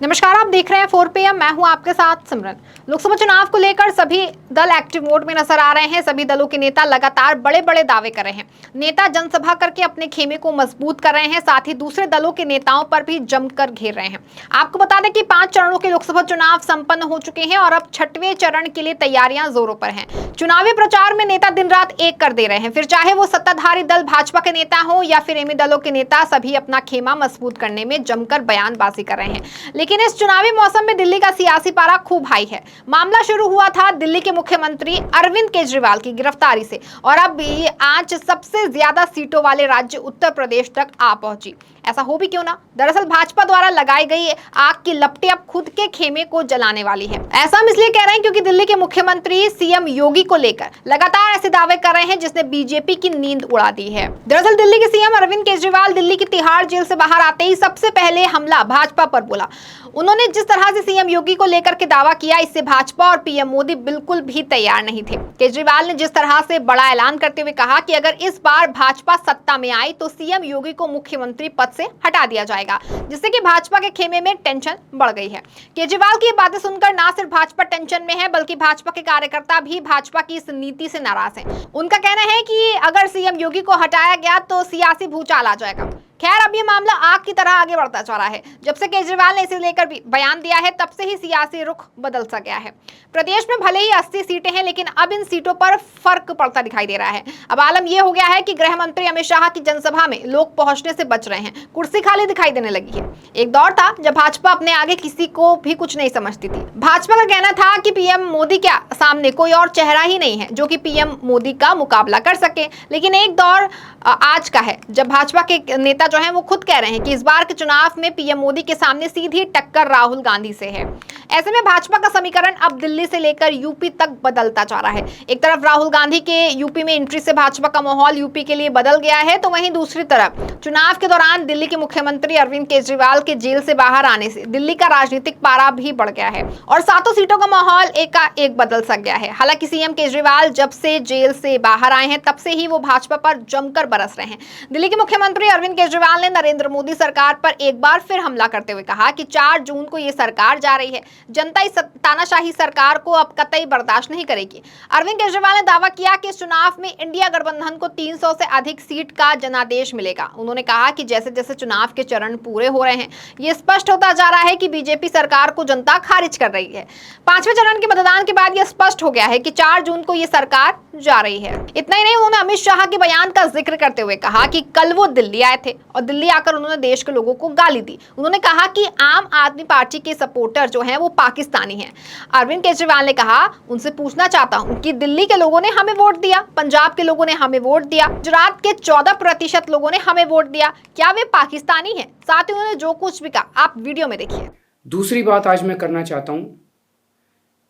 नमस्कार, आप देख रहे हैं 4 PM। मैं हूं आपके साथ सिमरन। लोकसभा चुनाव को लेकर सभी दल एक्टिव मोड में नजर आ रहे हैं। सभी दलों के नेता लगातार बड़े बड़े दावे कर रहे हैं। नेता जनसभा करके अपने खेमे को मजबूत कर रहे हैं, साथ ही दूसरे दलों के नेताओं पर भी जमकर घेर रहे हैं। आपको बता दें कि 5 चरणों के लोकसभा चुनाव संपन्न हो चुके हैं और अब 6वें चरण के लिए तैयारियां जोरों पर हैं। चुनावी प्रचार में नेता दिन रात एक कर दे रहे हैं, फिर चाहे वो सत्ताधारी दल भाजपा के नेता हो या फिर एमी दलों के नेता, सभी अपना खेमा मजबूत करने में जमकर बयानबाजी कर रहे हैं। लेकिन इस चुनावी मौसम में दिल्ली का सियासी पारा खूब हाई है। मामला शुरू हुआ था दिल्ली के मुख्यमंत्री अरविंद केजरीवाल की गिरफ्तारी से और अब ये आज सबसे ज्यादा सीटों वाले राज्य उत्तर प्रदेश तक आ पहुंची। ऐसा हो भी क्यों ना, दरअसल भाजपा द्वारा लगाई गई आग की लपटें अब खुद के खेमे को जलाने वाली है। ऐसा हम इसलिए कह रहे हैं क्योंकि दिल्ली के मुख्यमंत्री सीएम योगी को लेकर लगातार ऐसे दावे कर रहे हैं जिसने बीजेपी की नींद उड़ा दी है। दरअसल दिल्ली के सीएम अरविंद केजरीवाल दिल्ली की तिहाड़ जेल से बाहर आते ही सबसे पहले हमला भाजपा पर बोला। उन्होंने जिस तरह से सीएम योगी को लेकर के दावा किया, इससे भाजपा और पीएम मोदी बिल्कुल भी तैयार नहीं थे। केजरीवाल ने जिस तरह से बड़ा ऐलान करते हुए कहा कि अगर इस बार भाजपा सत्ता में आई तो सीएम योगी को मुख्यमंत्री पद से हटा दिया जाएगा, जिससे कि भाजपा के खेमे में टेंशन बढ़ गई है। केजरीवाल की ये बातें सुनकर ना सिर्फ भाजपा टेंशन में है, बल्कि भाजपा के कार्यकर्ता भी भाजपा की इस नीति से नाराज हैं। उनका कहना है कि अगर सीएम योगी को हटाया गया तो सियासी भूचाल आ जाएगा। खैर, अब ये मामला आग की तरह आगे बढ़ता जा रहा है। जब से केजरीवाल ने इसे लेकर भी बयान दिया है, तब से ही सियासी रुख बदल सा गया है। प्रदेश में भले ही 80 सीटें हैं, लेकिन अब इन सीटों पर फर्क पड़ता दिखाई दे रहा है। अब आलम यह हो गया है कि गृह मंत्री अमित शाह की जनसभा में लोग पहुंचने से बच रहे हैं, कुर्सी खाली दिखाई देने लगी है। एक दौर था जब भाजपा अपने आगे किसी को भी कुछ नहीं समझती थी। भाजपा का कहना था कि पीएम मोदी के सामने कोई और चेहरा ही नहीं है जो कि पीएम मोदी का मुकाबला कर सके। लेकिन एक दौर आज का है जब भाजपा के नेता जो हैं वो खुद कह रहे हैं कि इस बार के चुनाव में पीएम मोदी के सामने सीधी टक्कर राहुल गांधी से है। ऐसे में भाजपा का समीकरण अब दिल्ली से लेकर यूपी तक बदलता जा रहा है। एक तरफ राहुल गांधी के यूपी में एंट्री से भाजपा का माहौल यूपी के लिए बदल गया है, तो वहीं दूसरी तरफ चुनाव के दौरान दिल्ली के मुख्यमंत्री अरविंद केजरीवाल के जेल से बाहर आने से दिल्ली का राजनीतिक पारा भी बढ़ गया है और सातों सीटों का माहौल एकाएक बदल सा गया है। हालांकि सीएम केजरीवाल जब से जेल से बाहर आए हैं, तब से ही वो भाजपा पर जमकर बरस रहे हैं। दिल्ली के मुख्यमंत्री अरविंद केजरीवाल ने नरेंद्र मोदी सरकार पर एक बार फिर हमला करते हुए कहा कि 4 जून को ये सरकार जा रही है, जनता इस तानाशाही सरकार को अब कतई बर्दाश्त नहीं करेगी। अरविंद केजरीवाल ने दावा किया कि इस चुनाव में इंडिया गठबंधन को 300 से अधिक सीट का जनादेश मिलेगा। उन्होंने कहा कि जैसे जैसे चुनाव के चरण पूरे हो रहे हैं, ये स्पष्ट होता जा रहा है कि बीजेपी सरकार को जनता खारिज कर रही है। 5वें चरण के मतदान के बाद यह स्पष्ट हो गया है कि 4 जून को ये सरकार जा रही है। इतना ही नहीं, उन्होंने अमित शाह के बयान का जिक्र करते हुए कहा कि कल वो दिल्ली आए थे और दिल्ली आकर उन्होंने देश के लोगों को गाली दी। उन्होंने कहा कि आम आदमी पार्टी के सपोर्टर जो हैं वो पाकिस्तानी हैं। अरविंद केजरीवाल ने कहा, उनसे पूछना चाहता हूं कि दिल्ली के लोगों ने हमें वोट दिया, पंजाब के लोगों ने हमें वोट दिया, गुजरात के 14% लोगों ने हमें वोट दिया, क्या वे पाकिस्तानी हैं? साथ ही उन्होंने जो कुछ भी कहा, आप वीडियो में देखिए। दूसरी बात आज मैं करना चाहता हूं,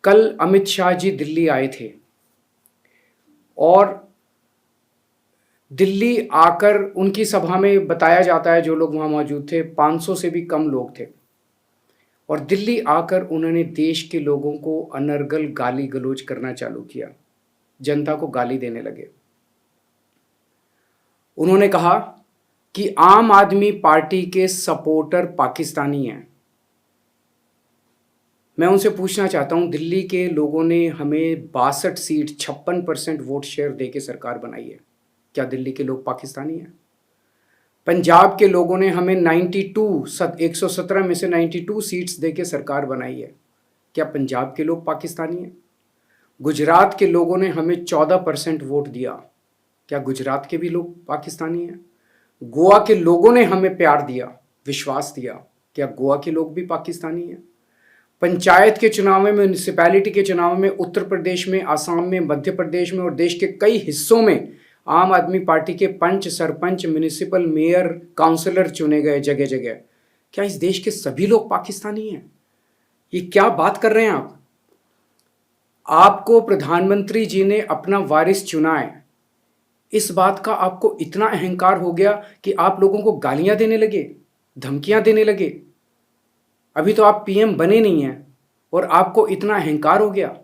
कल अमित शाह जी दिल्ली आए थे और दिल्ली आकर उनकी सभा में बताया जाता है, जो लोग वहाँ मौजूद थे 500 से भी कम लोग थे, और दिल्ली आकर उन्होंने देश के लोगों को अनर्गल गाली गलौज करना चालू किया, जनता को गाली देने लगे। उन्होंने कहा कि आम आदमी पार्टी के सपोर्टर पाकिस्तानी हैं। मैं उनसे पूछना चाहता हूं, दिल्ली के लोगों ने हमें 62 सीट 56% वोट शेयर दे के सरकार बनाई है, क्या दिल्ली के लोग पाकिस्तानी हैं? पंजाब के लोगों ने हमें 117 में से 92 सीट्स दे के सरकार बनाई है, क्या पंजाब के लोग पाकिस्तानी हैं? गुजरात के लोगों ने हमें 14% वोट दिया, क्या गुजरात के भी लोग पाकिस्तानी हैं? गोवा के लोगों ने हमें प्यार दिया, विश्वास दिया, क्या गोवा के लोग भी पाकिस्तानी हैं? पंचायत के चुनाव में, म्यूनिसिपैलिटी के चुनाव में उत्तर प्रदेश में, आसाम में, मध्य प्रदेश में और देश के कई हिस्सों में आम आदमी पार्टी के पंच, सरपंच, म्यूनिसिपल मेयर, काउंसलर चुने गए जगह जगह, क्या इस देश के सभी लोग पाकिस्तानी हैं? ये क्या बात कर रहे हैं आप? आपको प्रधानमंत्री जी ने अपना वारिस चुना है, इस बात का आपको इतना अहंकार हो गया कि आप लोगों को गालियां देने लगे, धमकियां देने लगे। अभी तो आप पीएम बने नहीं हैं और आपको इतना अहंकार हो गया।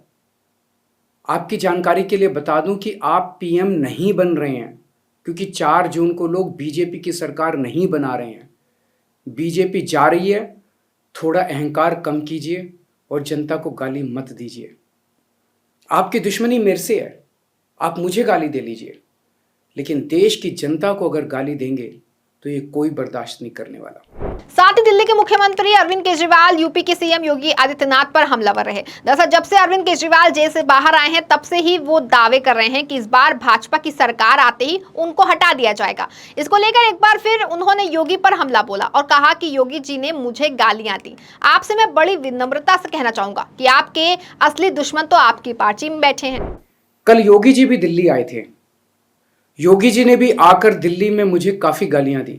आपकी जानकारी के लिए बता दूं कि आप पीएम नहीं बन रहे हैं, क्योंकि 4 जून को लोग बीजेपी की सरकार नहीं बना रहे हैं। बीजेपी जा रही है थोड़ा अहंकार कम कीजिए और जनता को गाली मत दीजिए। आपकी दुश्मनी मेरे से है, आप मुझे गाली दे लीजिए, लेकिन देश की जनता को अगर गाली देंगे तो ये कोई बर्दाश्त नहीं करने वाला। साथ ही दिल्ली के मुख्यमंत्री अरविंद केजरीवाल यूपी के सीएम योगी आदित्यनाथ पर हमलावर रहे। दरअसल जब से अरविंद केजरीवाल जेल से बाहर आए हैं तब से ही वो दावे कर रहे हैं कि इस बार भाजपा की सरकार आते ही उनको हटा दिया जाएगा। इसको लेकर एक बार फिर उन्होंने योगी पर हमला बोला और कहा कि योगी जी ने मुझे गालियां दी। आपसे मैं बड़ी विनम्रता से कहना चाहूंगा कि आपके असली दुश्मन तो आपकी पार्टी में बैठे हैं। कल योगी जी भी दिल्ली आए थे। योगी जी ने भी आकर दिल्ली में मुझे काफ़ी गालियां दी।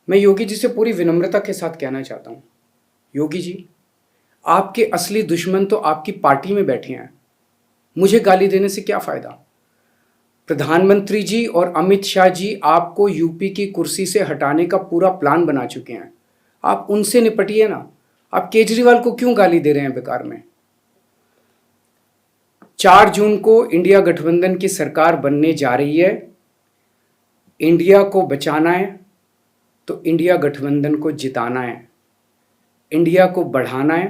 मैं योगी जी से पूरी विनम्रता के साथ कहना चाहता हूं, योगी जी, आपके असली दुश्मन तो आपकी पार्टी में बैठे हैं। मुझे गाली देने से क्या फ़ायदा। प्रधानमंत्री जी और अमित शाह जी आपको यूपी की कुर्सी से हटाने का पूरा प्लान बना चुके हैं। आप उनसे निपटिए ना। आप केजरीवाल को क्यों गाली दे रहे हैं बेकार में। 4 जून को इंडिया गठबंधन की सरकार बनने जा रही है। इंडिया को बचाना है तो इंडिया गठबंधन को जिताना है। इंडिया को बढ़ाना है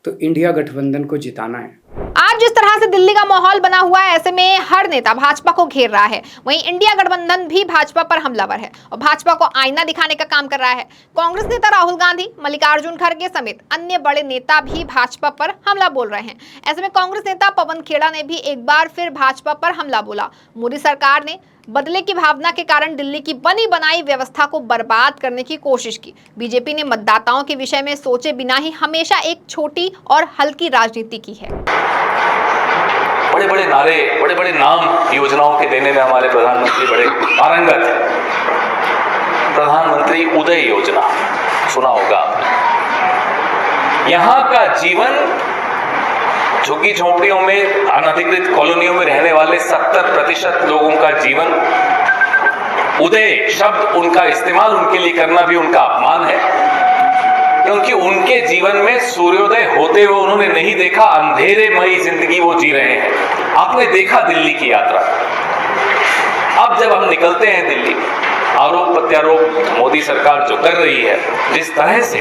तो इंडिया गठबंधन को जिताना है। आज जिस तरह से दिल्ली का माहौल बना हुआ है, ऐसे में हर नेता भाजपा को घेर रहा है। वहीं इंडिया गठबंधन भी भाजपा पर हमलावर है और भाजपा को आईना दिखाने का काम कर रहा है। कांग्रेस नेता राहुल गांधी, मल्लिकार्जुन खड़गे समेत अन्य बड़े नेता भी भाजपा पर हमला बोल रहे हैं। ऐसे में कांग्रेस नेता पवन खेड़ा ने भी एक बार फिर भाजपा पर हमला बोला। मोदी सरकार ने बदले की भावना के कारण दिल्ली की बनी बनाई व्यवस्था को बर्बाद करने की कोशिश की। बीजेपी ने मतदाताओं के विषय में सोचे बिना ही हमेशा एक छोटी और हल्की राजनीति की है। बड़े बड़े नारे, बड़े बड़े नाम योजनाओं के देने में हमारे प्रधानमंत्री बड़े पारंगत हैं। प्रधानमंत्री उदय योजना सुना होगा आपने। यहाँ का जीवन झुग्गी झोंपड़ियों में, अनधिकृत कॉलोनियों में रहने वाले 70% लोगों का जीवन, उदय शब्द उनका इस्तेमाल उनके लिए करना भी उनका अपमान है, क्योंकि उनके जीवन में सूर्योदय होते हुए उन्होंने नहीं देखा। अंधेरेमयी जिंदगी वो जी रहे हैं। आपने देखा दिल्ली की यात्रा। अब जब हम निकलते हैं दिल्ली, आरोप प्रत्यारोप मोदी सरकार जो कर रही है, जिस तरह से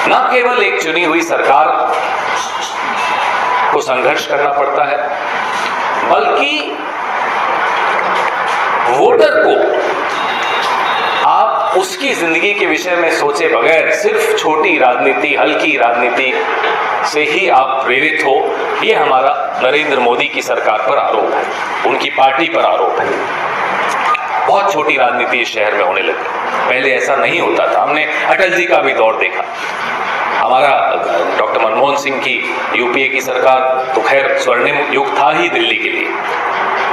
न केवल एक चुनी हुई सरकार को संघर्ष करना पड़ता है, बल्कि वोटर को आप उसकी जिंदगी के विषय में सोचे बगैर सिर्फ छोटी राजनीति, हल्की राजनीति से ही आप प्रेरित हो, ये हमारा नरेंद्र मोदी की सरकार पर आरोप है, उनकी पार्टी पर आरोप है। बहुत छोटी राजनीति इस शहर में होने लगी। पहले ऐसा नहीं होता था। हमने अटल जी का भी दौर देखा। हमारा डॉक्टर मनमोहन सिंह की यूपीए की सरकार तो खैर स्वर्णिम युग था ही दिल्ली के लिए,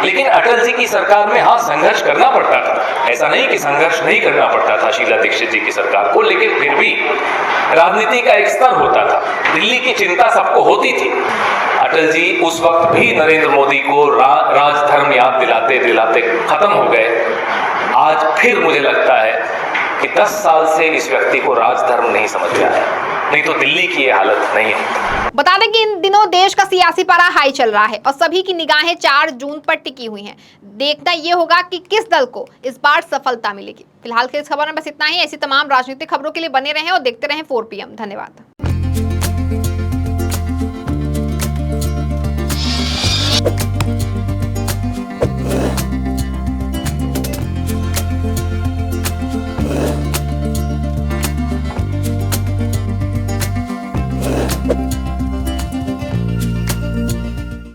लेकिन अटल जी की सरकार में हाँ संघर्ष करना पड़ता था। ऐसा नहीं कि संघर्ष नहीं करना पड़ता था शीला दीक्षित जी की सरकार को, लेकिन फिर भी राजनीति का एक स्तर होता था। दिल्ली की चिंता सबको होती थी। अटल जी उस वक्त भी नरेंद्र मोदी को राजधर्म याद दिलाते दिलाते खत्म हो गए। आज फिर मुझे लगता है कि 10 साल से इस व्यक्ति को राजधर्म नहीं समझ में आया, नहीं तो दिल्ली की ये हालत नहीं है। बता दें कि इन दिनों देश का सियासी पारा हाई चल रहा है और सभी की निगाहें 4 जून पर टिकी हुई हैं। देखना ये होगा कि किस दल को इस बार सफलता मिलेगी। फिलहाल के इस खबर में बस इतना ही। ऐसी तमाम राजनीतिक खबरों के लिए बने रहें और देखते रहें 4 PM। धन्यवाद।